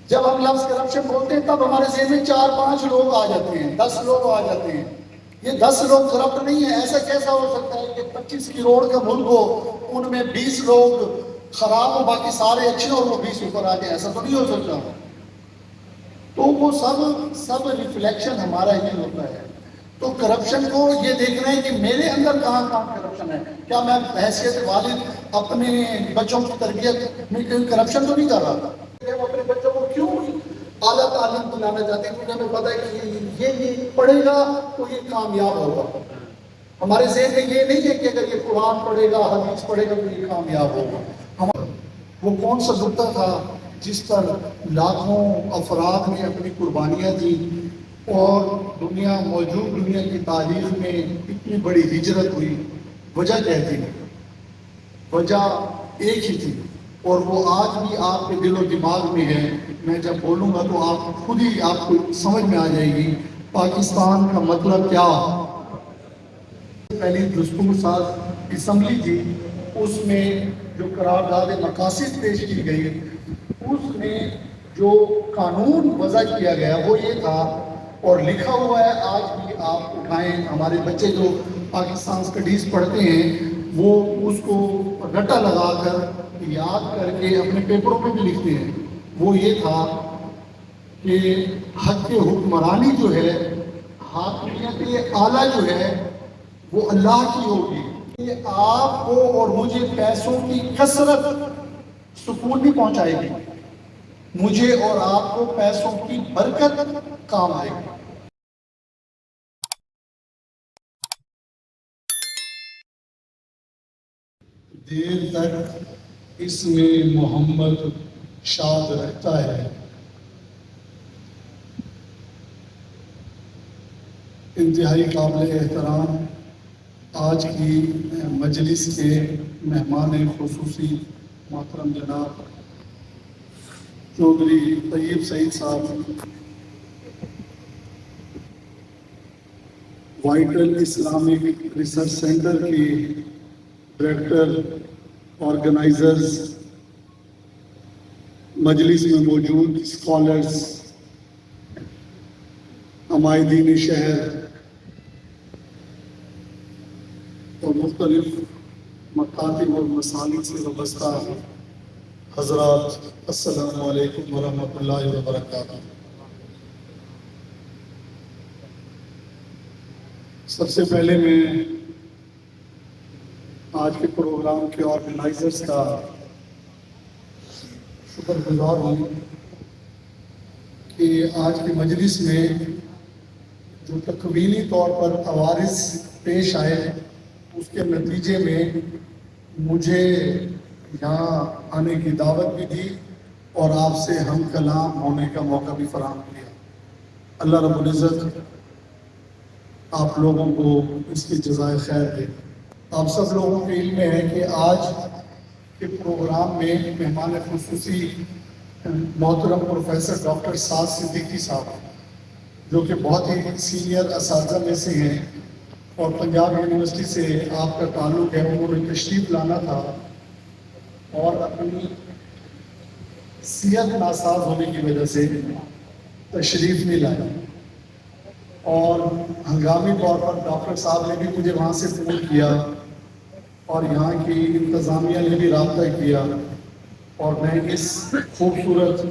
جب ہم لفظ کرپشن بولتے ہیں تب ہمارے ذہن میں 4-5 لوگ آ جاتے ہیں، 10 لوگ آ جاتے ہیں۔ یہ 10 لوگ کرپٹ نہیں ہیں۔ ایسا کیسا ہو سکتا ہے کہ 25 کروڑ کا ملک ہو، ان میں 20 لوگ خراب ہو، باقی سارے اچھے اور وہ 20 اوپر آ جائیں؟ ایسا تو نہیں ہو سکتا۔ تو وہ سب ریفلیکشن ہمارا ہی ہوتا ہے۔ تو کرپشن کو یہ دیکھنا ہے کہ میرے اندر کہاں کہاں کرپشن ہے۔ کیا میں بحیثیت والد اپنے بچوں کی تربیت میں کوئی کرپشن تو نہیں کر رہا تھا؟ ہم اپنے بچوں کو کیوں اعلیٰ تعلیم دلانا چاہتے ہیں؟ کیونکہ ہمیں پتہ ہے کہ یہ پڑھے گا تو یہ کامیاب ہوگا۔ ہمارے ذہن میں یہ نہیں ہے کہ اگر یہ قرآن پڑھے گا، حدیث پڑھے گا تو یہ کامیاب ہوگا۔ وہ کون سا نقطہ تھا جس پر لاکھوں افراد نے اپنی قربانیاں دی اور موجود دنیا کی تاریخ میں اتنی بڑی ہجرت ہوئی؟ وجہ کیا تھی؟ وجہ ایک ہی تھی، اور وہ آج بھی آپ کے دل و دماغ میں ہے۔ میں جب بولوں گا تو آپ خود ہی آپ کو سمجھ میں آ جائے گی پاکستان کا مطلب کیا۔ پہلی دستور ساز اسمبلی تھی، اس میں جو قرارداد مقاصد پیش کی گئی، اس میں جو قانون وضع کیا گیا وہ یہ تھا، اور لکھا ہوا ہے آج بھی آپ اٹھائیں، ہمارے بچے جو پاکستان اسٹڈیز پڑھتے ہیں وہ اس کو رٹا لگا کر یاد کر کے اپنے پیپروں میں بھی لکھتے ہیں۔ وہ یہ تھا کہ حق حکمرانی جو ہے، حاکمیت اعلیٰ جو ہے وہ اللہ کی ہوگی۔ یہ آپ کو اور مجھے پیسوں کی کثرت سکون نہیں پہنچائے گی، مجھے اور آپ کو پیسوں کی برکت کام آئے گی۔ دیر تک اس میں محمد شاد رہتا ہے۔ انتہائی قابل احترام آج کی مجلس کے مہمان خصوصی محترم جناب چودھری طیب سعید صاحب، وائٹل اسلامک ریسرچ سینٹر کے ڈائریکٹر، آرگنائزرز، مجلس میں موجود اسکالرز، عمائدین شہر اور مختلف مکاتب اور مسالک سے وابستہ حضرات، السلام علیکم ورحمۃ اللہ وبرکاتہ۔ سب سے پہلے میں آج کے پروگرام کے آرگنائزرز کا شکر گزار ہوں کہ آج کی مجلس میں جو تکوینی طور پر عوارض پیش آئے، اس کے نتیجے میں مجھے یہاں آنے کی دعوت بھی دی اور آپ سے ہم کلام ہونے کا موقع بھی فراہم کیا۔ اللہ رب العزت آپ لوگوں کو اس کی جزائے خیر دے۔ آپ سب لوگوں کے علم میں ہے کہ آج کے پروگرام میں مہمان خصوصی محترم پروفیسر ڈاکٹر سعد صدیقی صاحب، جو کہ بہت ہی سینئر اساتذہ میں سے ہیں اور پنجاب یونیورسٹی سے آپ کا تعلق ہے، انہوں نے تشریف لانا تھا اور اپنی صحت ناساز ہونے کی وجہ سے تشریف نہیں لائے، اور ہنگامی طور پر ڈاکٹر صاحب نے بھی مجھے وہاں سے فون کیا اور یہاں کی انتظامیہ نے بھی رابطہ کیا، اور میں اس خوبصورت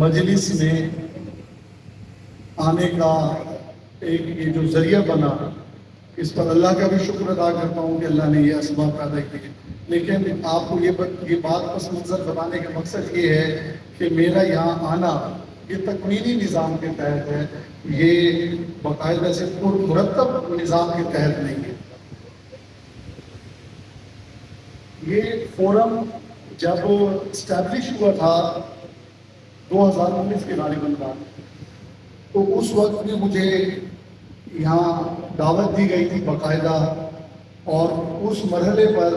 مجلس میں آنے کا ایک یہ جو ذریعہ بنا، اس پر اللہ کا بھی شکر ادا کرتا ہوں کہ اللہ نے یہ اسباب پیدا کیے۔ لیکن آپ کو یہ بات پس منظر بتانے کا مقصد یہ ہے کہ میرا یہاں آنا یہ تکوینی نظام کے تحت ہے، یہ باقاعدہ سے مرتب نظام کے تحت نہیں ہے۔ یہ فورم جب اسٹیبلش ہوا تھا 2019 کے غالباً کا، تو اس وقت بھی مجھے یہاں دعوت دی گئی تھی باقاعدہ، اور اس مرحلے پر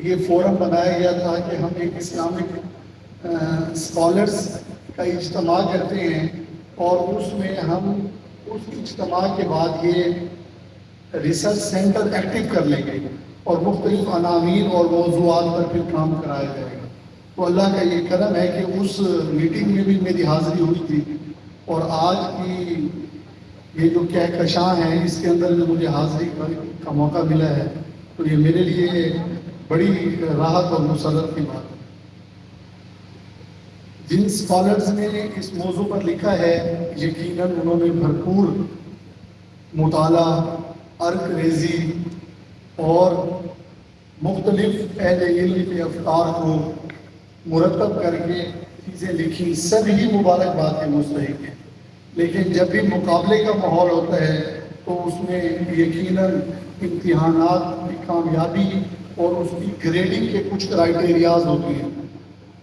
یہ فورم بنایا گیا تھا کہ ہم ایک اسلامک اسکالرز کا اجتماع کرتے ہیں، اور اس میں ہم اس اجتماع کے بعد یہ ریسرچ سینٹر ایکٹیو کر لیں گے اور مختلف عناوین اور موضوعات پر پھر کام کرایا جائے گا۔ تو اللہ کا یہ کرم ہے کہ اس میٹنگ میں بھی میری حاضری ہوئی تھی، اور آج کی یہ جو کہکشاں ہیں اس کے اندر بھی مجھے حاضری کا موقع ملا ہے، تو یہ میرے لیے بڑی راحت اور مسرت کی بات ہے۔ جن اسکالرز نے اس موضوع پر لکھا ہے یقیناً انہوں نے بھرپور مطالعہ، عرق ریزی اور مختلف اہل علم کے افکار کو مرتب کر کے چیزیں لکھی، سب ہی مبارکباد کے مستحق ہیں۔ لیکن جب بھی مقابلے کا ماحول ہوتا ہے تو اس میں یقیناً امتحانات کی کامیابی اور اس کی گریڈنگ کے کچھ کرائٹیریاز ہوتے ہیں،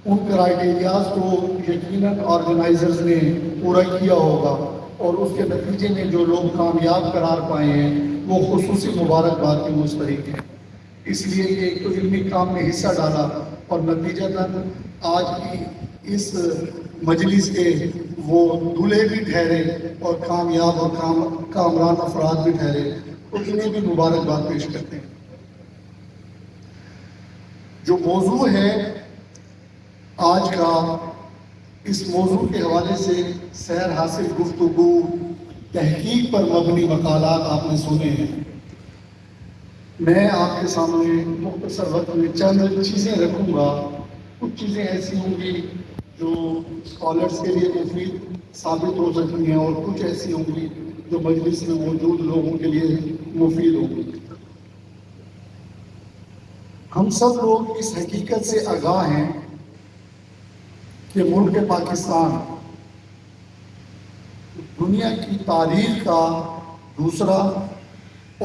ان کرائٹیریاز کو یقیناً آرگنائزرز نے پورا کیا ہوگا، اور اس کے نتیجے میں جو لوگ کامیاب قرار پائے ہیں وہ خصوصی مبارکباد کے مستحق ہیں۔ اس لیے یہ ایک تو علمی کام میں حصہ ڈالا، اور نتیجتاً آج کی اس مجلس کے وہ دولہے بھی ٹھہرے اور کامیاب اور کامران افراد بھی ٹھہرے، تو انہیں بھی مبارکباد پیش کرتے ہیں۔ جو موضوع ہے آج کا، اس موضوع کے حوالے سے سیر حاصل گفتگو، تحقیق پر مبنی مقالات آپ نے سنے ہیں۔ میں آپ کے سامنے مختصر وقت میں چند چیزیں رکھوں گا، کچھ چیزیں ایسی ہوں گی جو اسکالرس کے لیے مفید ثابت ہو سکتی ہیں، اور کچھ ایسی ہوں گی جو مجلس میں موجود لوگوں کے لیے مفید ہوں گی۔ ہم سب لوگ اس حقیقت سے آگاہ ہیں کہ ملک پاکستان دنیا کی تاریخ کا دوسرا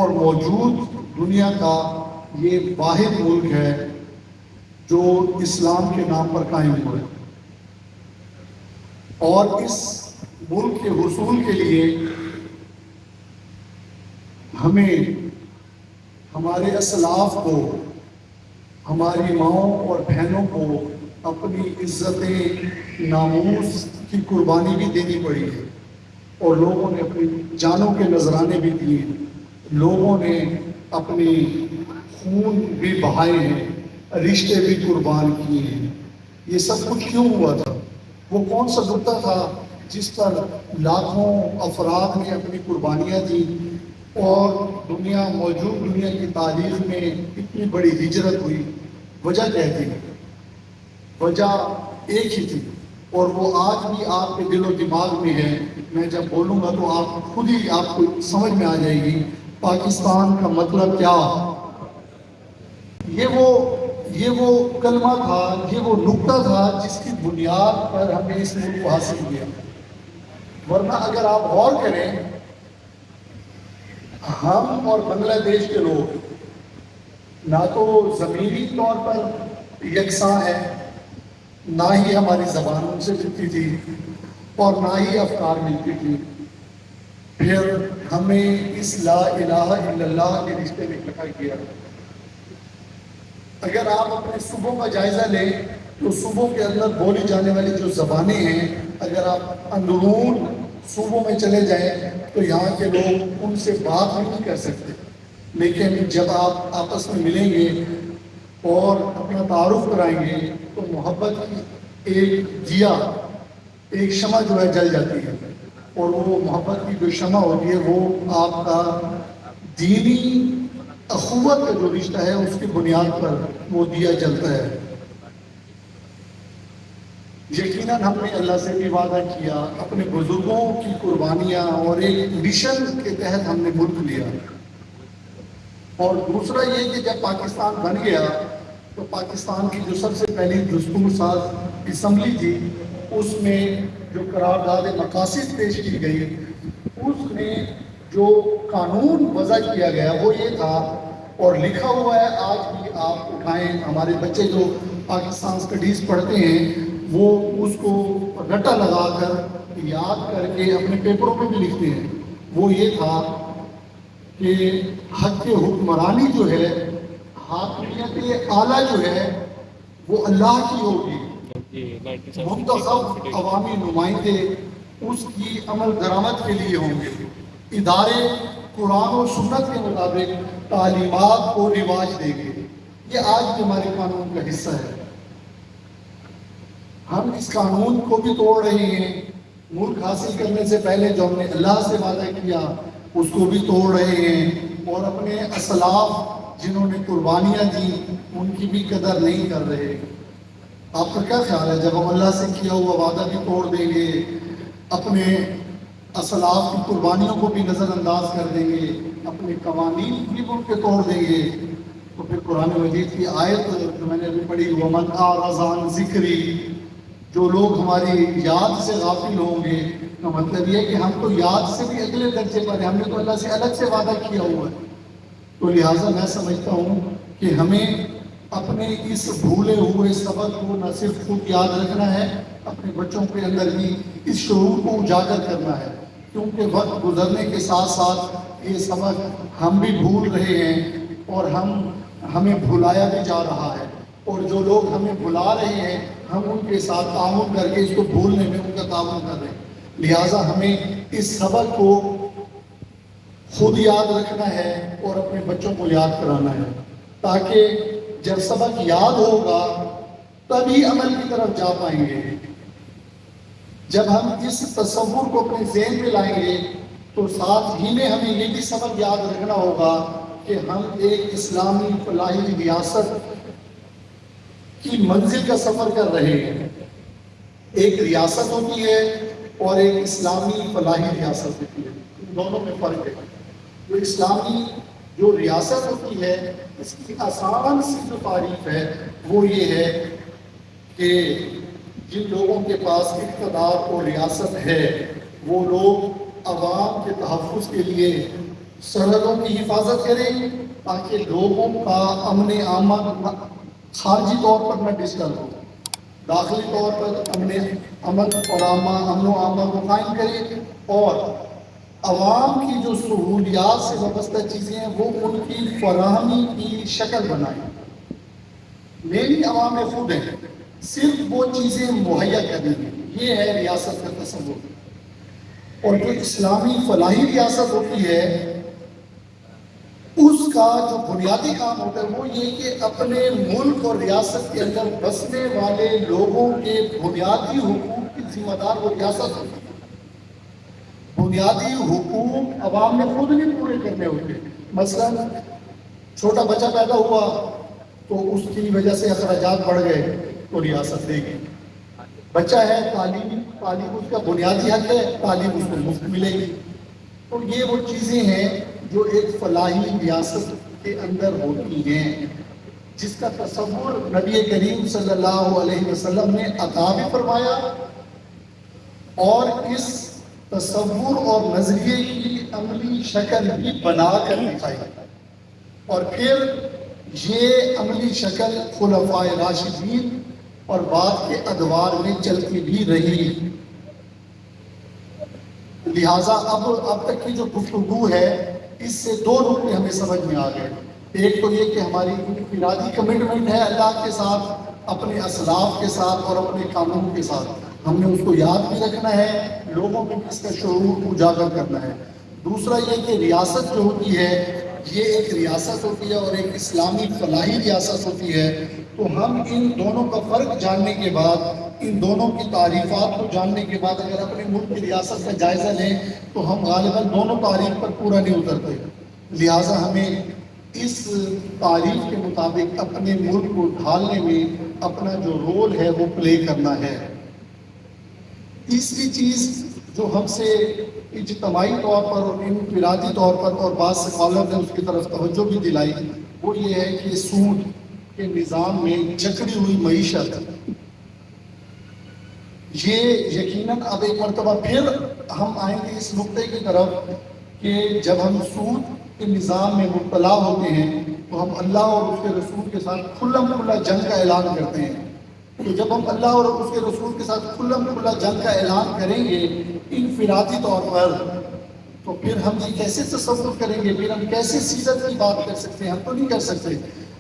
اور موجود دنیا کا یہ واحد ملک ہے جو اسلام کے نام پر قائم ہوا ہے، اور اس ملک کے حصول کے لیے ہمیں ہمارے اسلاف کو، ہماری ماؤں اور بہنوں کو اپنی عزت ناموس کی قربانی بھی دینی پڑی ہے، اور لوگوں نے اپنی جانوں کے نذرانے بھی دیے، لوگوں نے اپنی خون بھی بہائے ہیں، رشتے بھی قربان کیے ہیں۔ یہ سب کچھ کیوں ہوا تھا؟ وہ کون سا نقطہ تھا جس پر لاکھوں افراد نے اپنی قربانیاں دی، اور موجود دنیا کی تاریخ میں اتنی بڑی ہجرت ہوئی؟ وجہ کیا تھی؟ وجہ ایک ہی تھی، اور وہ آج بھی آپ کے دل و دماغ میں ہے۔ میں جب بولوں گا تو آپ خود ہی آپ کو سمجھ میں آ جائے گی پاکستان کا مطلب کیا۔ یہ وہ کلمہ تھا، یہ وہ نقطہ تھا جس کی بنیاد پر ہم نے اس ملک کو حاصل کیا۔ ورنہ اگر آپ غور کریں، ہم اور بنگلہ دیش کے لوگ نہ تو زمینی طور پر یکساں ہے، نہ ہی ہماری زبان ان سے ملتی تھی، اور نہ ہی افکار ملتی تھی۔ پھر ہمیں اس لا الہ الا اللہ کے رشتے میں اکٹھا کیا۔ اگر آپ اپنے صوبوں کا جائزہ لیں تو صوبوں کے اندر بولی جانے والی جو زبانیں ہیں، اگر آپ اندرون صوبوں میں چلے جائیں تو یہاں کے لوگ ان سے بات بھی نہیں کر سکتے، لیکن جب آپ آپس میں ملیں گے اور اپنا تعارف کرائیں گے تو محبت کی ایک دیا، ایک شمع جو ہے جل جاتی ہے، اور وہ محبت کی جو شمع ہوتی ہے وہ آپ کا دینی اخوت کا جو رشتہ ہے اس کی بنیاد پر وہ دیا جلتا ہے۔ یقیناً ہم نے اللہ سے بھی وعدہ کیا، اپنے بزرگوں کی قربانیاں اور ایک مشن کے تحت ہم نے ملک لیا۔ اور دوسرا یہ کہ جب پاکستان بن گیا تو پاکستان کی جو سب سے پہلی دستور ساز اسمبلی تھی، اس میں جو قرارداد مقاصد پیش کی گئی، اس میں جو قانون وضع کیا گیا وہ یہ تھا، اور لکھا ہوا ہے، آج بھی آپ اٹھائیں، ہمارے بچے جو پاکستان اسٹڈیز پڑھتے ہیں وہ اس کو رٹا لگا کر یاد کر کے اپنے پیپروں میں بھی لکھتے ہیں۔ وہ یہ تھا کہ حق حکمرانی جو ہے، حاکمیت اعلیٰ جو ہے وہ اللہ کی ہوگی، منتخب عوامی نمائندے اس کی عمل درآمد کے لیے ہوں گے، ادارے قرآن و سنت کے مطابق تعلیمات کو رواج دیں گے۔ یہ آج بھی ہمارے قانون کا حصہ ہے۔ ہم اس قانون کو بھی توڑ رہے ہیں، ملک حاصل کرنے سے پہلے جو ہم نے اللہ سے وعدہ کیا اس کو بھی توڑ رہے ہیں، اور اپنے اسلاف جنہوں نے قربانیاں دی ان کی بھی قدر نہیں کر رہے۔ آپ کا کیا خیال ہے جب ہم اللہ سے کیا ہوا وعدہ بھی توڑ دیں گے، اپنے اسلاف کی قربانیوں کو بھی نظر انداز کر دیں گے، اپنے قوانین بھی ان کے توڑ دیں گے، تو پھر قرآن مجید کی آیت جو میں نے ابھی پڑھی وَمَنْ أَعْرَضَ عَنْ ذِكْرِي، جو لوگ ہماری یاد سے غافل ہوں گے، تو مطلب یہ کہ ہم تو یاد سے بھی اگلے درجے پر ہیں، ہم نے تو اللہ سے الگ سے وعدہ کیا ہوا ہے۔ تو لہٰذا میں سمجھتا ہوں کہ ہمیں اپنے اس بھولے ہوئے سبق کو نہ صرف خود یاد رکھنا ہے، اپنے بچوں کے اندر بھی اس شعور کو اجاگر کرنا ہے، کیونکہ وقت گزرنے کے ساتھ ساتھ یہ سبق ہم بھی بھول رہے ہیں اور ہمیں بھلایا بھی جا رہا ہے، اور جو لوگ ہمیں بھلا رہے ہیں ہم ان کے ساتھ تعاون کر کے اس کو بھولنے میں ان کا تعاون کر رہے ہیں۔ لہٰذا ہمیں اس سبق کو خود یاد رکھنا ہے اور اپنے بچوں کو یاد کرانا ہے، تاکہ جب سبق یاد ہوگا تبھی عمل کی طرف جا پائیں گے۔ جب ہم اس تصور کو اپنے ذہن میں لائیں گے تو ساتھ ہی میں ہمیں یہ بھی سبق یاد رکھنا ہوگا کہ ہم ایک اسلامی فلاحی ریاست کی منزل کا سفر کر رہے ہیں۔ ایک ریاست ہوتی ہے اور ایک اسلامی فلاحی ریاست ہوتی ہے، ان دونوں میں فرق ہے۔ جو اسلامی جو ریاست ہوتی ہے اس کی آسان سی جو تعریف ہے وہ یہ ہے کہ جن لوگوں کے پاس اقتدار اور ریاست ہے وہ لوگ عوام کے تحفظ کے لیے سرحدوں کی حفاظت کریں تاکہ لوگوں کا امن خارجی طور پر نہ ڈسٹرب ہو، داخلی طور پر امن و امان کو قائم کرے، اور عوام کی جو سہولیات سے وابستہ چیزیں ہیں وہ ان کی فراہمی کی شکل بنائیں۔ میری عوام خود ہیں، صرف وہ چیزیں مہیا کرنی ہیں، یہ ہے ریاست کا تصور۔ اور جو اسلامی فلاحی ریاست ہوتی ہے اس کا جو بنیادی کام ہوتا ہے وہ یہ کہ اپنے ملک اور ریاست کے اندر بسنے والے لوگوں کے بنیادی حقوق کی ذمہ دار وہ ریاست ہوتی ہے۔ بنیادی حقوق عوام نے خود نہیں پورے کرنے ہوتے۔ مثلا چھوٹا بچہ پیدا ہوا تو اس کی وجہ سے اخراجات بڑھ گئے تو ریاست دے گی۔ بچہ ہے، تعلیم اس کا بنیادی حق ہے، تعلیم اس کو مفت ملے گی۔ تو یہ وہ چیزیں ہیں جو ایک فلاحی ریاست کے اندر ہوتی ہیں، جس کا تصور نبی کریم صلی اللہ علیہ وسلم نے عطا بھی فرمایا اور اس تصور اور نظریے کی عملی شکل بھی بنا کر دکھائی، اور پھر یہ عملی شکل خلفائے راشدین اور بعد کے ادوار میں چلتی بھی رہی۔ لہٰذا اب تک کی جو گفتگو ہے اس سے دو نقطے ہمیں سمجھ میں آ گئے۔ ایک تو یہ کہ ہماری انفرادی کمٹمنٹ ہے اللہ کے ساتھ، اپنے اسلاف کے ساتھ اور اپنے قانون کے ساتھ، ہم نے اس کو یاد بھی رکھنا ہے، لوگوں کو اس کا شعور اجاگر کرنا ہے۔ دوسرا یہ کہ ریاست جو ہوتی ہے یہ ایک ریاست ہوتی ہے اور ایک اسلامی فلاحی ریاست ہوتی ہے، تو ہم ان دونوں کا فرق جاننے کے بعد، ان دونوں کی تعریفات کو جاننے کے بعد اگر اپنے ملک کی ریاست کا جائزہ لیں تو ہم غالباً دونوں تعریف پر پورا نہیں اترتے۔ لہٰذا ہمیں اس تعریف کے مطابق اپنے ملک کو ڈھالنے میں اپنا جو رول ہے وہ پلے کرنا ہے۔ تیسری چیز جو ہم سے اجتماعی طور پر اور انفرادی طور پر اور بعض سکالر نے اس کی طرف توجہ بھی دلائی وہ یہ ہے کہ سود کے نظام میں جکڑی ہوئی معیشت، یہ یقیناً اب ایک مرتبہ پھر ہم آئیں گے اس نقطے کی طرف کہ جب ہم سود کے نظام میں مبتلا ہوتے ہیں تو ہم اللہ اور اس کے رسول کے ساتھ کھلم کھلا جنگ کا اعلان کرتے ہیں۔ تو جب ہم اللہ اور اس کے رسول کے ساتھ کھلم کھلا جنگ کا اعلان کریں گے انفرادی طور پر، تو پھر ہم یہ کیسے تصور کریں گے، پھر ہم کیسے سیرت کی بات کر سکتے ہیں؟ ہم تو نہیں کر سکتے۔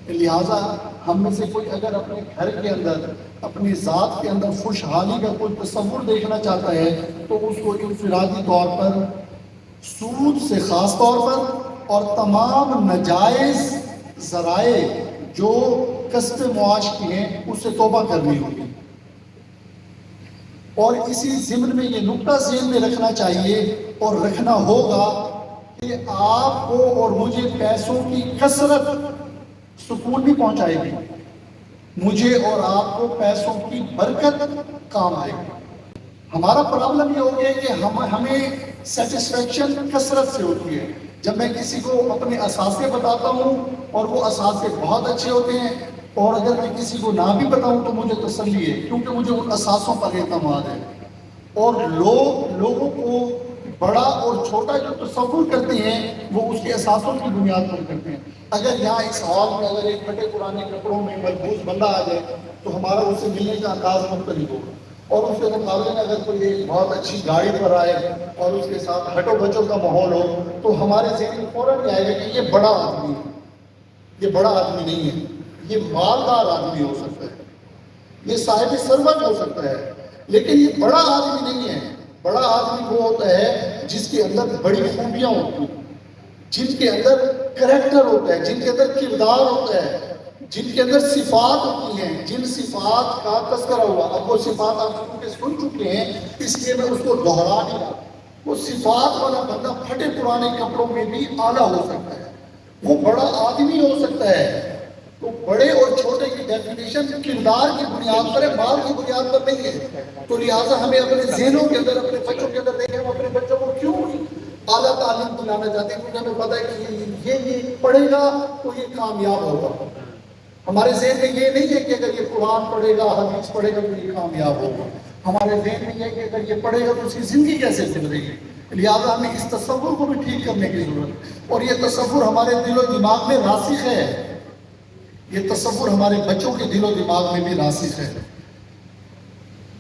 لہٰذا ہم میں سے کوئی اگر اپنے گھر کے اندر، اپنی ذات کے اندر خوشحالی کا کوئی تصور دیکھنا چاہتا ہے تو اس کو انفرادی طور پر سود سے خاص طور پر اور تمام ناجائز ذرائع جو کسب معاش کی ہیں اس سے توبہ کرنی ہوگی۔ اور اسی ضمن میں یہ نقطہ ذہن میں رکھنا چاہیے اور رکھنا ہوگا کہ آپ کو اور مجھے پیسوں کی کثرت سکون بھی پہنچائے گی، مجھے اور آپ کو پیسوں کی برکت کام آئے گی۔ ہمارا پرابلم یہ ہو گیا کہ ہمیں سیٹسفیکشن کثرت سے ہوتی ہے۔ جب میں کسی کو اپنے اثاثے بتاتا ہوں اور وہ اثاثے بہت اچھے ہوتے ہیں، اور اگر میں کسی کو نہ بھی بتاؤں تو مجھے تسلی ہے، کیونکہ مجھے ان اثاثوں پر اعتماد ہے۔ اور لوگوں کو بڑا اور چھوٹا جو تصور کرتے ہیں وہ اس کے اثاثوں کی بنیاد پر کرتے ہیں۔ اگر یہاں اس ہال میں اگر ایک پھٹے پرانے کپڑوں میں ملبوس بندہ آ جائے تو ہمارا اس سے ملنے کا انداز مختلف ہوگا، اور اس کے مقابلے میں اگر کوئی ایک بہت اچھی گاڑی پر آئے اور اس کے ساتھ ہٹو بچوں کا ماحول ہو تو ہمارے ذہن میں فوراً یہ آئے گا کہ یہ بڑا آدمی ہے، یہ بڑا آدمی نہیں ہے، یہ مالدار آدمی ہو سکتا ہے، یہ صاحب ثروت ہو سکتا ہے، لیکن یہ بڑا آدمی نہیں ہے۔ بڑا آدمی وہ ہوتا ہے جس کے اندر بڑی خوبیاں ہوتی ہیں، جن کے اندر کریکٹر ہوتا ہے، جن کے اندر کردار ہوتا ہے، جن کے اندر صفات ہوتی ہیں، جن صفات کا تذکرہ ہوا۔ اب وہ صفات آپ سن چکے ہیں، اس لیے میں اس کو دوہرا نہیں رہا۔ وہ صفات والا بندہ پھٹے پرانے کپڑوں میں بھی اعلیٰ ہو سکتا ہے، وہ بڑا آدمی ہو سکتا ہے۔ تو بڑے اور چھوٹے کی ڈیفینیشن کردار کی بنیاد پر ہے، مال کی بنیاد پر نہیں ہے۔ تو لہٰذا ہمیں اپنے ذہنوں کے اندر، اپنے بچوں کے اندر دیکھیں، ہم اپنے بچوں کو کیوں اعلیٰ تعلیم دلانا چاہتے ہیں، کیونکہ ہمیں پتہ ہے کہ یہ پڑھے گا تو یہ کامیاب ہوگا۔ ہمارے ذہن میں یہ نہیں ہے کہ اگر یہ قرآن پڑھے گا، حدیث پڑھے گا تو یہ کامیاب ہوگا۔ ہمارے ذہن میں یہ ہے کہ اگر یہ پڑھے گا تو اس کی زندگی کیسے گزرے گی۔ لہٰذا ہمیں اس تصور کو بھی ٹھیک کرنے کی ضرورت ہے، اور یہ تصور ہمارے دل و دماغ میں راسخ ہے، یہ تصور ہمارے بچوں کے دل و دماغ میں بھی راسخ ہے۔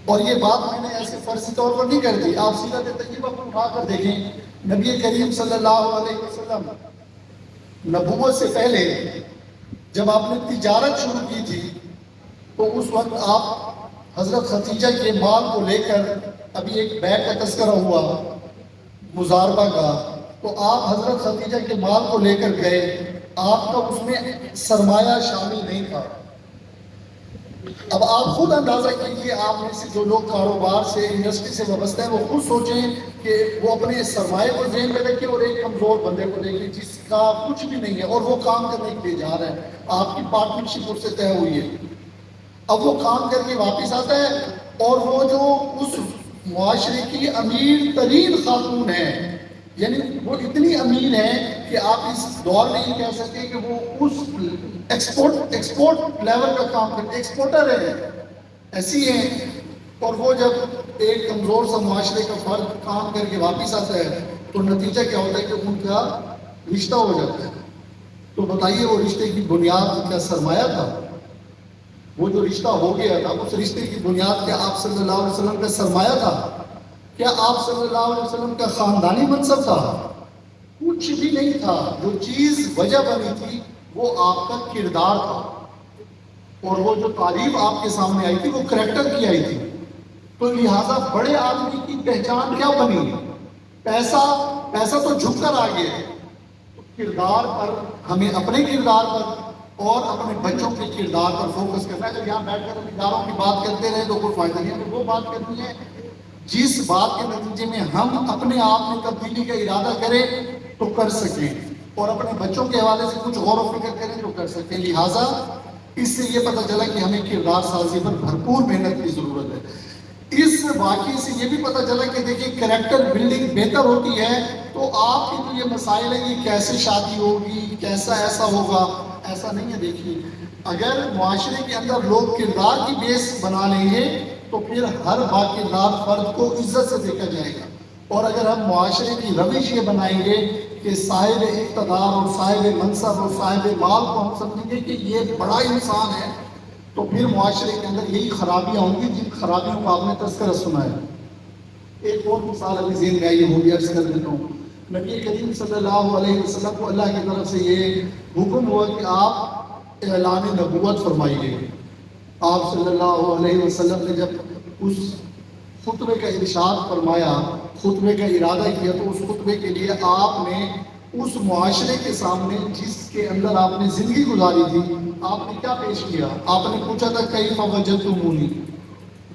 اور یہ بات میں نے ایسے فرضی طور پر نہیں کر دی، آپ سیرت طیبہ پر اٹھا کر دیکھیں، نبی کریم صلی اللہ علیہ وسلم نبوت سے پہلے جب آپ نے تجارت شروع کی تھی تو اس وقت آپ حضرت خدیجہ کے مال کو لے کر، ابھی ایک بیع کا تذکرہ ہوا مزاربہ کا، تو آپ حضرت خدیجہ کے مال کو لے کر گئے، آپ کا اس میں سرمایہ شامل نہیں تھا۔ اب آپ خود اندازہ کیجیے، آپ میں سے جو لوگ کاروبار سے، انڈسٹری سے وابستہ ہیں، وہ خود سوچیں کہ وہ اپنے سرمایہ کو ذہن میں رکھیں اور ایک کمزور بندے کو دیکھیں جس کا کچھ بھی نہیں ہے اور وہ کام کرنے کے لیے جا رہا ہے، آپ کی پارٹنرشپ اس سے طے ہوئی ہے۔ اب وہ کام کر کے واپس آتا ہے اور وہ جو اس معاشرے کی امیر ترین خاتون ہے، یعنی وہ اتنی امیر ہے کہ آپ اس دور میں یہ کہہ سکتے ہیں کہ وہ اس ایکسپورٹ لیول کا کام کرتے، ایکسپورٹر ہے، ایسی ہیں۔ اور وہ جب ایک کمزور سا معاشرے کا فرد کام کر کے واپس آتا ہے تو نتیجہ کیا ہوتا ہے کہ ان کا رشتہ ہو جاتا ہے۔ تو بتائیے وہ رشتے کی بنیاد کیا سرمایہ تھا؟ وہ جو رشتہ ہو گیا تھا اس رشتے کی بنیاد کیا آپ صلی اللہ علیہ وسلم کا سرمایہ تھا؟ کیا آپ صلی اللہ علیہ وسلم کا خاندانی منصب تھا؟ کچھ بھی نہیں تھا۔ جو چیز وجہ بنی تھی وہ آپ کا کردار تھا، اور وہ جو تعریف آپ کے سامنے آئی تھی وہ کریکٹر کی آئی تھی۔ تو لہٰذا بڑے آدمی کی پہچان کیا بنی؟ پیسہ تو جھک کر آ گیا ہے۔ تو کردار پر ہمیں اپنے کردار پر اور اپنے بچوں کے کردار پر فوکس کرنا ہے۔ اگر یہاں بیٹھ کر اداروں کی بات کرتے رہے تو کوئی فائدہ نہیں ہے۔ ہمیں وہ بات کرنی ہے جس بات کے نتیجے میں ہم اپنے آپ میں تبدیلی کا ارادہ کریں تو کر سکیں، اور اپنے بچوں کے حوالے سے کچھ غور و فکر کریں تو کر سکیں۔ لہٰذا اس سے یہ پتہ چلا کہ ہمیں کردار سازی پر بھرپور محنت کی ضرورت ہے۔ اس واقعے سے یہ بھی پتہ چلا کہ دیکھیے کریکٹر بلڈنگ بہتر ہوتی ہے تو آپ کے جو یہ مسائل ہیں یہ کیسے شادی ہوگی، کیسا ایسا ہوگا، ایسا نہیں ہے۔ دیکھیے اگر معاشرے کے اندر لوگ کردار کی بیس بنا لیں گے تو پھر ہر باکردار فرد کو عزت سے دیکھا جائے گا، اور اگر ہم معاشرے کی روش یہ بنائیں گے کہ صاحب اقتدار اور صاحب منصب اور صاحب مال کو ہم سمجھیں گے کہ یہ بڑا انسان ہے، تو پھر معاشرے کے اندر یہی خرابیاں ہوں گی جن خرابیوں کو آپ نے تذکرہ سنا ہے۔ ایک اور مثال ابھی ذہن میں آئی ہے وہ بھی عرض کر دیتا ہوں۔ نبی کریم صلی اللہ علیہ وسلم کو اللہ کی طرف سے یہ حکم ہوا کہ آپ اعلان نبوت فرمائیے۔ آپ صلی اللہ علیہ وسلم نے جب اس خطبے کا ارشاد فرمایا، خطبے کا ارادہ کیا، تو اس خطبے کے لیے آپ نے اس معاشرے کے سامنے جس کے اندر آپ نے زندگی گزاری تھی، آپ نے کیا پیش کیا؟ آپ نے پوچھا تھا کیف وجدتمونی،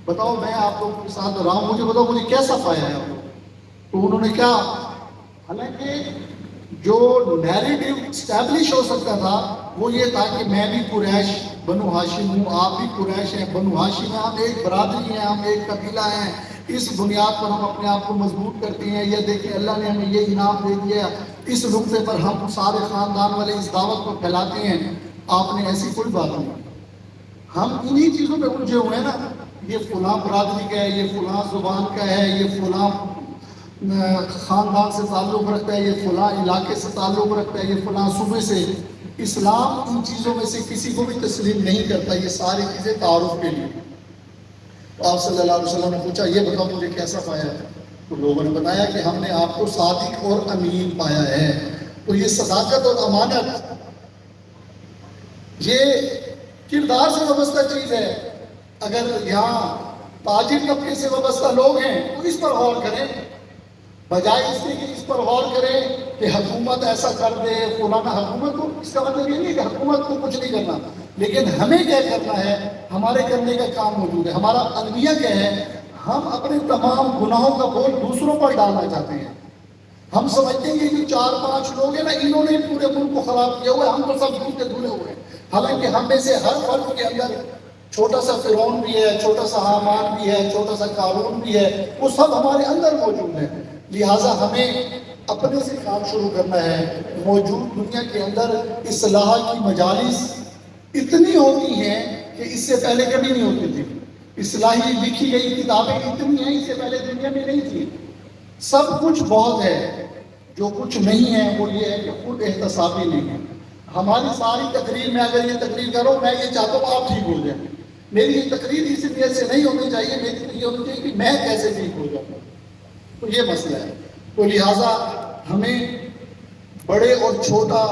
بتاؤ میں آپ لوگوں کے ساتھ رہا ہوں، مجھے بتاؤ مجھے کیسا پایا ہے آپ لوگ؟ تو انہوں نے کیا، حالانکہ جو نیریٹو اسٹیبلش ہو سکتا تھا وہ یہ تھا کہ میں بھی قریش بنو ہاشم ہوں، آپ بھی قریش ہیں بنو ہاشم ہیں، ہم ایک برادری ہیں، ہم ایک قبیلہ ہیں، اس بنیاد پر ہم اپنے آپ کو مضبوط کرتے ہیں، یہ دیکھیں اللہ نے ہمیں یہ انعام دے دیا، اس نقطے پر ہم سارے خاندان والے اس دعوت کو پھیلاتے ہیں۔ آپ نے ایسی کوئی بات نہیں، ہم انہی چیزوں پہ الجھے ہوئے ہیں نا، یہ فلاں برادری کا ہے، یہ فلاں زبان کا ہے، یہ فلاں خاندان سے تعلق رکھتا ہے، یہ فلاں علاقے سے تعلق رکھتا ہے، یہ فلاں صوبے سے۔ اسلام ان چیزوں میں سے کسی کو بھی تسلیم نہیں کرتا، یہ ساری چیزیں تعارف کے لیے۔ تو آپ صلی اللہ علیہ وسلم نے پوچھا یہ بتاؤ مجھے کیسا پایا ہے؟ تو لوگوں نے بتایا کہ ہم نے آپ کو صادق اور امین پایا ہے۔ تو یہ صداقت اور امانت یہ کردار سے وابستہ چیز ہے۔ اگر یہاں تاجر طبقے سے وابستہ لوگ ہیں تو اس پر غور کریں، بجائے اس کے کہ اس پر غور کریں کہ حکومت ایسا کر دے فلانا۔ حکومت کو اس کا مطلب یہ نہیں کہ حکومت کو کچھ نہیں کرنا، لیکن ہمیں کیا کرنا ہے، ہمارے کرنے کا کام موجود ہے۔ ہمارا المیہ کیا ہے، ہم اپنے تمام گناہوں کا بوجھ دوسروں پر ڈالنا چاہتے ہیں۔ ہم سمجھتے ہیں کہ 4-5 لوگ ہیں نا، انہوں نے پورے ملک کو خراب کیا ہوا ہے، ہم تو سب دھلے دھلے ہوئے ہیں۔ حالانکہ ہم میں سے ہر فرد کے اندر چھوٹا سا فرعون بھی ہے، چھوٹا سا حامان بھی ہے، چھوٹا سا قارون بھی ہے، وہ سب ہمارے اندر موجود ہیں۔ لہٰذا ہمیں اپنے سے کام شروع کرنا ہے۔ موجود دنیا کے اندر اصلاح کی مجالس اتنی ہوتی ہیں کہ اس سے پہلے کبھی نہیں ہوتی تھی۔ اصلاحی لکھی گئی کتابیں اتنی ہیں، اس سے پہلے دنیا میں نہیں تھی۔ سب کچھ بہت ہے، جو کچھ نہیں ہے وہ یہ ہے کہ خود احتسابی نہیں ہے۔ ہماری ساری تقریر میں اگر یہ تقریر کرو، میں یہ چاہتا ہوں آپ ٹھیک ہو جائیں، میری یہ تقریر اس نیت سے نہیں ہونی چاہیے، میری یہ ہونی چاہیے کہ میں کیسے ٹھیک ہو جاؤں۔ تو یہ مسئلہ ہے۔ تو لہٰذا ہمیں بڑے اور چھوٹا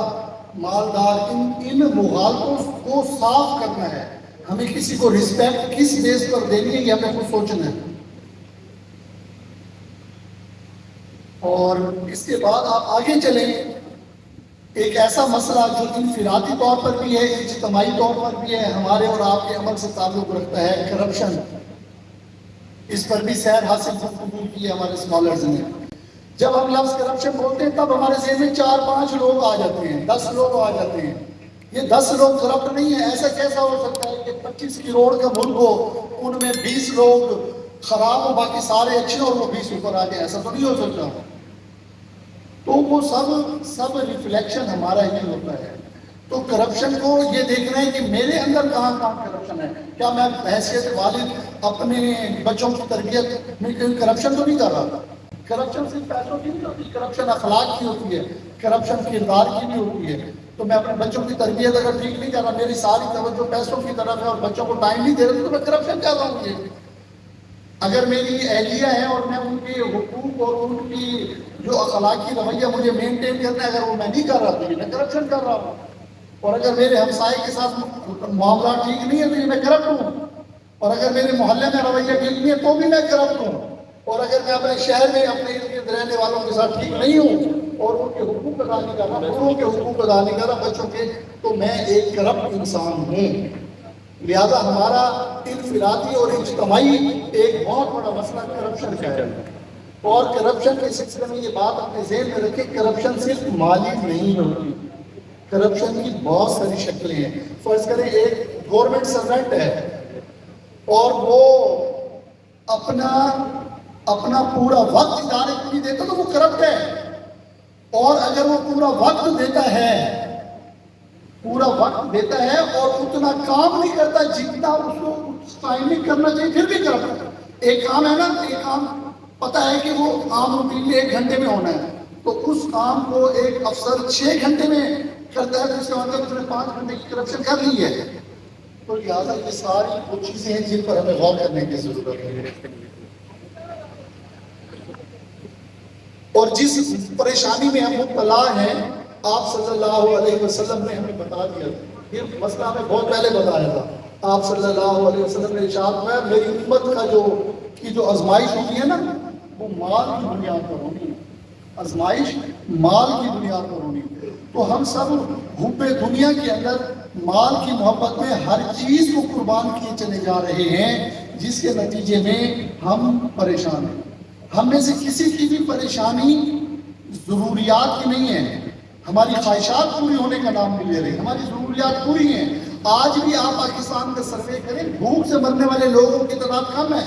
مالدار ان مغالطوں کو صاف کرنا ہے۔ ہمیں کسی کو رسپیکٹ کس بیس پر دینی ہے یہ ہمیں خود سوچنا ہے۔ اور اس کے بعد آپ آگے چلیں، ایک ایسا مسئلہ جو انفرادی طور پر بھی ہے، اجتماعی طور پر بھی ہے، ہمارے اور آپ کے عمل سے تعلق رکھتا ہے، کرپشن۔ اس پر بھی سیر حاصل گفتگو کی ہے ہمارے اسکالرز نے۔ جب ہم لفظ کرپشن بولتے ہیں تب ہمارے ذہن میں 4-5 لوگ آ جاتے ہیں، 10 لوگ آ جاتے ہیں۔ یہ 10 لوگ کرپٹ نہیں ہیں۔ ایسا کیسا ہو سکتا ہے کہ 25 کروڑ کا ملک ہو، ان میں 20 لوگ خراب ہو، باقی سارے اچھے اور وہ 20 اوپر آ جائیں؟ ایسا تو نہیں ہو سکتا۔ تو وہ سب ریفلیکشن ہمارا ہی ہوتا ہے۔ تو کرپشن کو یہ دیکھنا ہے کہ میرے اندر کہاں کہاں کرپشن ہے۔ کیا میں بحیثیت والد اپنے بچوں کی تربیت میں کوئی کرپشن تو نہیں کر رہا تھا؟ کرپشن صرف پیسوں کی نہیں ہوتی، کرپشن اخلاق کی ہوتی ہے، کرپشن کردار کی بھی ہوتی ہے۔ تو میں اپنے بچوں کی تربیت اگر ٹھیک نہیں کر رہا، میری ساری توجہ پیسوں کی طرف ہے اور بچوں کو ٹائم نہیں دے رہا، تو میں کرپشن کر رہا ہوں۔ یہ اگر میری اہلیہ ہے اور میں ان کے حقوق اور ان کی جو اخلاقی رویہ مجھے مینٹین کرنا ہے، اگر وہ میں نہیں کر رہا تو یہ میں کرپشن کر رہا ہوں۔ اور اگر میرے ہمسائے کے ساتھ معاملات ٹھیک نہیں ہے تو یہ میں کرپٹ ہوں۔ اور اگر میرے محلے میں رویہ ٹھیک نہیں ہے تو بھی میں کرپٹ ہوں۔ اور اگر میں اپنے شہر میں اپنے ارد گرد رہنے والوں کے ساتھ ٹھیک نہیں ہوں اور ان کے حقوق ادا نہیں کر رہا، بڑوں کے حقوق ادا نہیں کر رہا، بچوں کے، تو میں ایک کرپٹ انسان ہوں۔ لہذا ہمارا انفرادی اور اجتماعی ایک بہت بڑا مسئلہ کرپشن کا ہے۔ اور کرپشن کے سلسلے میں یہ بات اپنے ذہن میں رکھیں، کرپشن صرف مالی نہیں ہوتی، کرپشن کی بہت ساری شکلیں ہیں۔ فرض کریں ایک گورنمنٹ سروینٹ ہے اور وہ اپنا پورا وقت ادارے کو نہیں دیتا تو وہ کرپٹ ہے۔ اور اگر وہ پورا وقت دیتا ہے اور اتنا کام نہیں کرتا جتنا اس کو ٹائمنگ کرنا چاہیے، پھر بھی کرپٹ ہے۔ ایک کام ہے نا، ایک کام پتہ ہے کہ وہ عام روٹین میں 1 گھنٹے میں ہونا ہے، تو اس کام کو ایک افسر 6 گھنٹے میں کرتا ہے، تو اس کا مطلب اس نے 5 گھنٹے کی کرپشن کر لی ہے۔ تو لہٰذا یہ ساری وہ چیزیں ہیں جن پر ہمیں غور کرنے کی ضرورت ہے۔ اور جس پریشانی میں ہم مبتلا ہیں، آپ صلی اللہ علیہ وسلم نے ہمیں بتا دیا تھا۔ یہ مسئلہ ہمیں بہت پہلے بتایا تھا۔ آپ صلی اللہ علیہ وسلم نے ارشاد فرمایا، میری امت کا جو آزمائش ہوتی ہے نا، وہ مال کی بنیاد پر ہونی ہے۔ آزمائش مال کی بنیاد پر ہونی ہے۔ تو ہم سب حب دنیا کے اندر مال کی محبت میں ہر چیز کو قربان کیے چلے جا رہے ہیں، جس کے نتیجے میں ہم پریشان ہیں. ہم میں سے کسی کی بھی پریشانی ضروریات کی نہیں ہے. ہماری خواہشات پوری ہونے کا نام نہیں لے رہی, ہماری ضروریات پوری ہیں. آج بھی آپ پاکستان کا سروے کریں, بھوک سے مرنے والے لوگوں کی تعداد کم ہے.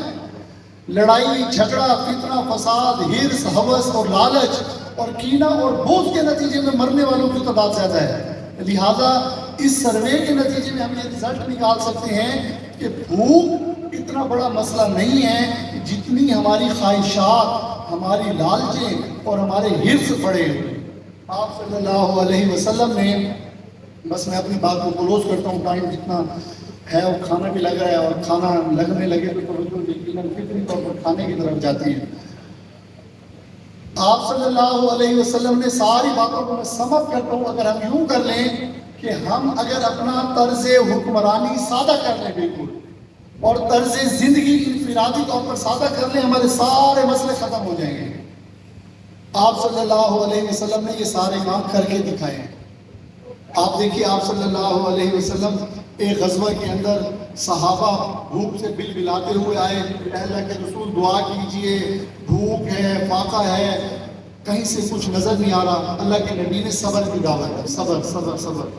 لڑائی جھگڑا فتنہ فساد ہرس ہوس اور لالچ اور کینہ اور بغض کے نتیجے میں مرنے والوں کی تعداد زیادہ ہے. لہذا اس سروے کے نتیجے میں ہم یہ رزلٹ نکال سکتے ہیں کہ بھوک اتنا بڑا مسئلہ نہیں ہے جتنی ہماری خواہشات, ہماری لالچیں اور ہمارے ہرس بڑے ہوئے. آپ صلی اللہ علیہ وسلم نے, بس میں اپنی بات کو کلوز کرتا ہوں, ٹائم جتنا ہے اور کھانا بھی لگ رہا ہے, اور کھانا لگنے لگے تو توجہ یقیناً فطری طور پر کھانے کی طرف جاتی ہے. آپ صلی اللہ علیہ وسلم نے ساری باتوں کو میں سمجھ کرتا ہوں, اگر ہم یوں کر لیں کہ ہم اگر اپنا طرز حکمرانی سادہ کر لیں بالکل, اور طرز زندگی انفرادی طور پر سادہ کر لیں, ہمارے سارے مسئلے ختم ہو جائیں گے. آپ صلی اللہ علیہ وسلم نے یہ سارے کام کر کے دکھائے ہیں. آپ دیکھیے, آپ صلی اللہ علیہ وسلم ایک غزوہ کے اندر صحابہ بھوک سے بل بلاتے ہوئے آئے, اللہ کے رسول دعا کیجئے, بھوک ہے, فاقہ ہے, کہیں سے کچھ نظر نہیں آ رہا. اللہ کے نبی نے صبر کی دعوت دی, صبر صبر صبر.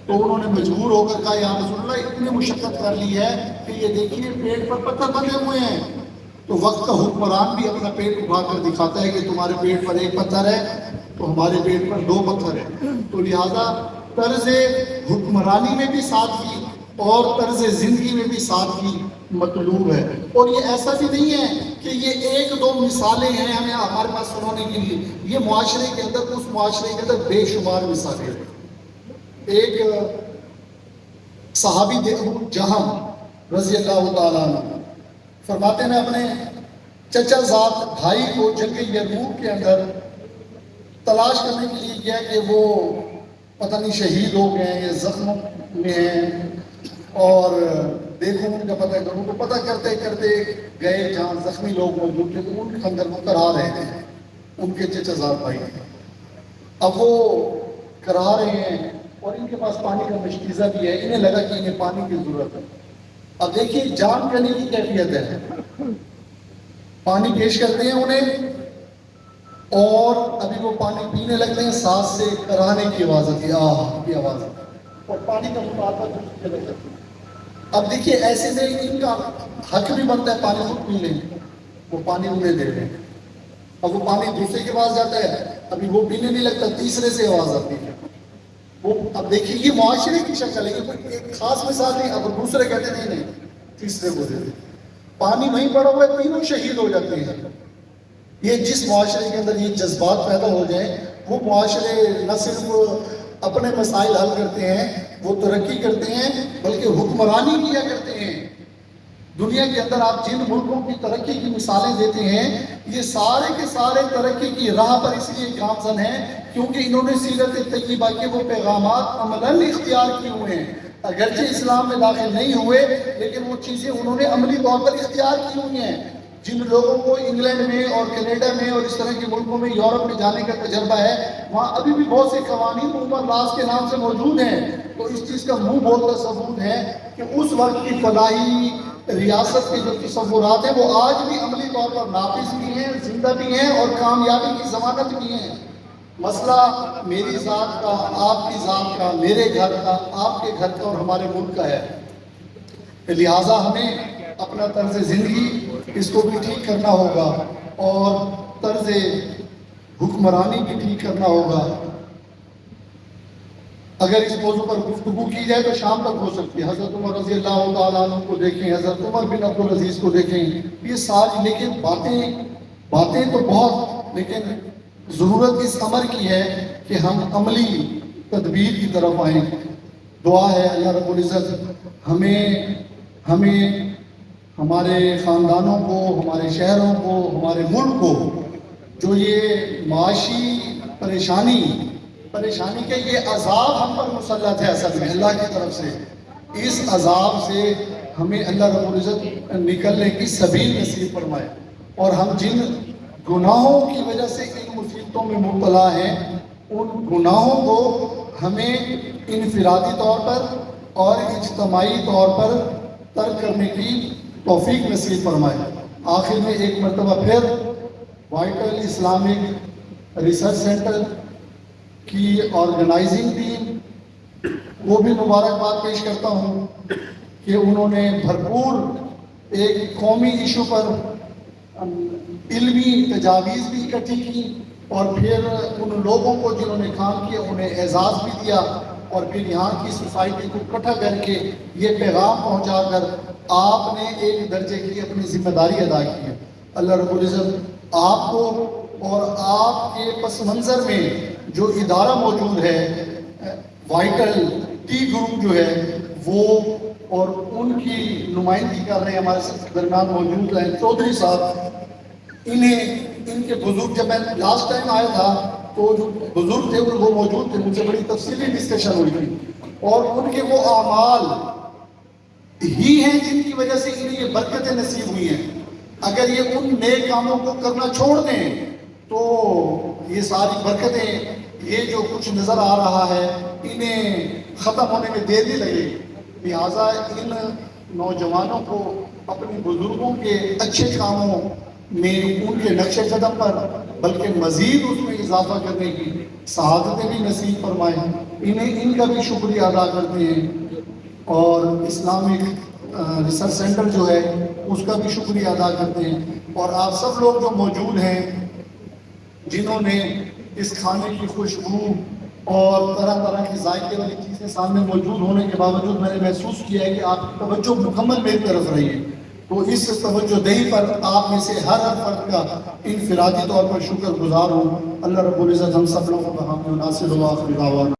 تو انہوں نے مجبور ہو کر کہا, یا رسول اللہ اتنی مشقت کر لی ہے کہ یہ دیکھیے پیٹ پر پتھر بندھے ہوئے ہیں. تو وقت کا حکمران بھی اپنا پیٹ اٹھا کر دکھاتا ہے کہ تمہارے پیٹ پر ایک پتھر ہے تو ہمارے پیٹ پر دو پتھر ہیں. تو لہذا طرز حکمرانی میں بھی سادگی اور طرز زندگی میں بھی سادگی مطلوب ہے. اور یہ ایسا بھی نہیں ہے کہ یہ ایک دو مثالیں ہیں ہمیں ہمارے پاس سنانے کے لیے. یہ معاشرے کے اندر, اس معاشرے کے اندر بے شمار مثالیں ہیں. ایک صحابی تھے ابو جہم رضی اللہ تعالیٰ عنہ, فرماتے ہیں, اپنے چچا زاد بھائی کو جنگ یرموک کے اندر تلاش کرنے کے لیے کیا کہ وہ پتہ نہیں شہید ہو گئے ہیں یا زخموں میں ہیں, اور دیکھوں ان کا پتہ کروں. تو پتہ کرتے کرتے گئے جہاں زخمی لوگ موجود تھے, تو ان کے اندر وہ کرا رہے تھے, ان کے چچا زاد بھائی. اب وہ کرا رہے ہیں اور ان کے پاس پانی کا مشکیزہ بھی ہے, انہیں لگا کہ انہیں پانی کی ضرورت ہے. اب دیکھیے جان کرنے کی کیفیت ہے, پانی پیش کرتے ہیں انہیں, اور ابھی وہ پانی پینے لگتے ہیں, سانس سے کرانے کی آواز آتی ہے, آہ کی آواز آتی ہے, اور پانی کا مطالبہ دوسرے لگ جاتی ہے. اب دیکھیے ایسے میں ان کا حق بھی بنتا ہے پانی خود پی لیں, وہ پانی انہیں دے رہے ہیں. اب وہ پانی دوسرے کے پاس جاتا ہے, ابھی وہ پینے نہیں لگتا, تیسرے سے آواز آتی ہے. وہ اب دیکھیے یہ معاشرے کی شکل ہے, یہ کوئی ایک خاص مثال نہیں. اب دوسرے کہتے نہیں, تیسرے کو دے دیں. پانی وہیں پڑا ہوا ہے, تینوں شہید ہو جاتے ہیں. یہ جس معاشرے کے اندر یہ جذبات پیدا ہو جائیں, وہ معاشرے نہ صرف اپنے مسائل حل کرتے ہیں, وہ ترقی کرتے ہیں, بلکہ حکمرانی کیا کرتے ہیں. دنیا کے اندر آپ جن ملکوں کی ترقی کی مثالیں دیتے ہیں, یہ سارے کے سارے ترقی کی راہ پر اس لیے گامزن ہیں کیونکہ انہوں نے سیرت طیبہ کے وہ پیغامات عملاً اختیار کیے ہوئے ہیں. اگرچہ اسلام میں داخل نہیں ہوئے, لیکن وہ چیزیں انہوں نے عملی طور پر اختیار کی ہوئی ہیں. جن لوگوں کو انگلینڈ میں اور کینیڈا میں اور اس طرح کے ملکوں میں, یورپ میں جانے کا تجربہ ہے, وہاں ابھی بھی بہت سے قوانین عمر راز کے نام سے موجود ہیں. تو اس چیز کا منہ بولتا ثبوت ہے کہ اس وقت کی فلاحی ریاست کے جو تصورات ہیں وہ آج بھی عملی طور پر نافذ بھی ہیں, زندہ بھی ہیں, اور کامیابی کی ضمانت بھی ہیں. مسئلہ میری ذات کا, آپ کی ذات کا, میرے گھر کا, آپ کے گھر کا اور ہمارے ملک کا ہے. لہٰذا ہمیں اپنا طرز زندگی اس کو بھی ٹھیک کرنا ہوگا, اور طرز حکمرانی بھی ٹھیک کرنا ہوگا. اگر اس موضوع پر گفتگو کی جائے تو شام تک ہو سکتی ہے. حضرت عمر رضی اللہ تعالیٰ عنہ کو دیکھیں, حضرت عمر بن عبدالعزیز کو دیکھیں, یہ ساری, لیکن باتیں تو بہت, لیکن ضرورت اس امر کی ہے کہ ہم عملی تدبیر کی طرف آئیں. دعا ہے اللہ رب العزت ہمیں ہمارے خاندانوں کو, ہمارے شہروں کو, ہمارے ملک کو جو یہ معاشی پریشانی کے یہ عذاب ہم پر مسلط ہے اصل میں اللہ کی طرف سے, اس عذاب سے ہمیں اللہ رب العزت نکلنے کی سبیل نصیب فرمائے. اور ہم جن گناہوں کی وجہ سے ان مصیبتوں میں مبتلا ہیں, ان گناہوں کو ہمیں انفرادی طور پر اور اجتماعی طور پر ترک کرنے کی توفیق نصیب فرمائے۔ آخر میں ایک مرتبہ پھر وائٹل اسلامک ریسرچ سینٹر کی آرگنائزنگ ٹیم کو بھی مبارکباد پیش کرتا ہوں کہ انہوں نے بھرپور ایک قومی ایشو پر علمی تجاویز بھی اکٹھی کی، اور پھر ان لوگوں کو جنہوں نے کام کیا انہیں اعزاز بھی دیا، اور پھر یہاں کی سوسائٹی کو اکٹھا کر کے یہ پیغام پہنچا کر آپ نے ایک درجے کی اپنی ذمہ داری ادا کی ہے۔ اللہ رب العزت آپ کو اور آپ کے پس منظر میں جو ادارہ موجود ہے وائٹل ٹی گروپ جو ہے وہ، اور ان کی نمائندگی کر رہے ہیں ہمارے درمیان موجود ہیں چودھری صاحب، ان کے بزرگ، جب میں لاسٹ ٹائم آیا تھا تو جو بزرگ تھے وہ موجود تھے، مجھ سے بڑی تفصیلی ڈسکشن ہوئی تھی، اور ان کے وہ اعمال ہی ہیں جن کی وجہ سے انہیں یہ برکتیں نصیب ہوئی ہیں۔ اگر یہ ان نیک کاموں کو کرنا چھوڑ دیں تو یہ ساری برکتیں، یہ جو کچھ نظر آ رہا ہے، انہیں ختم ہونے میں دیر نہیں لگے۔ لہٰذا ان نوجوانوں کو اپنے بزرگوں کے اچھے کاموں میں ان کے نقش قدم پر بلکہ مزید اس میں اضافہ کرنے کی سعادتیں بھی نصیب فرمائیں۔ انہیں ان کا بھی شکریہ ادا کرتے ہیں، اور اسلامک ریسرچ سینٹر جو ہے اس کا بھی شکریہ ادا کرتے ہیں، اور آپ سب لوگ جو موجود ہیں جنہوں نے اس کھانے کی خوشبو اور طرح طرح کی ذائقے والی چیزیں سامنے موجود ہونے کے باوجود میں نے محسوس کیا ہے کہ آپ کی توجہ مکمل میری طرف رہی ہے، تو اس توجہ دہی پر آپ میں سے ہر فرد کا انفرادی طور پر شکر گزار ہوں۔ اللہ رب العزت ہم سب لوگوں کا حامی و ناصر و آخر دعوانا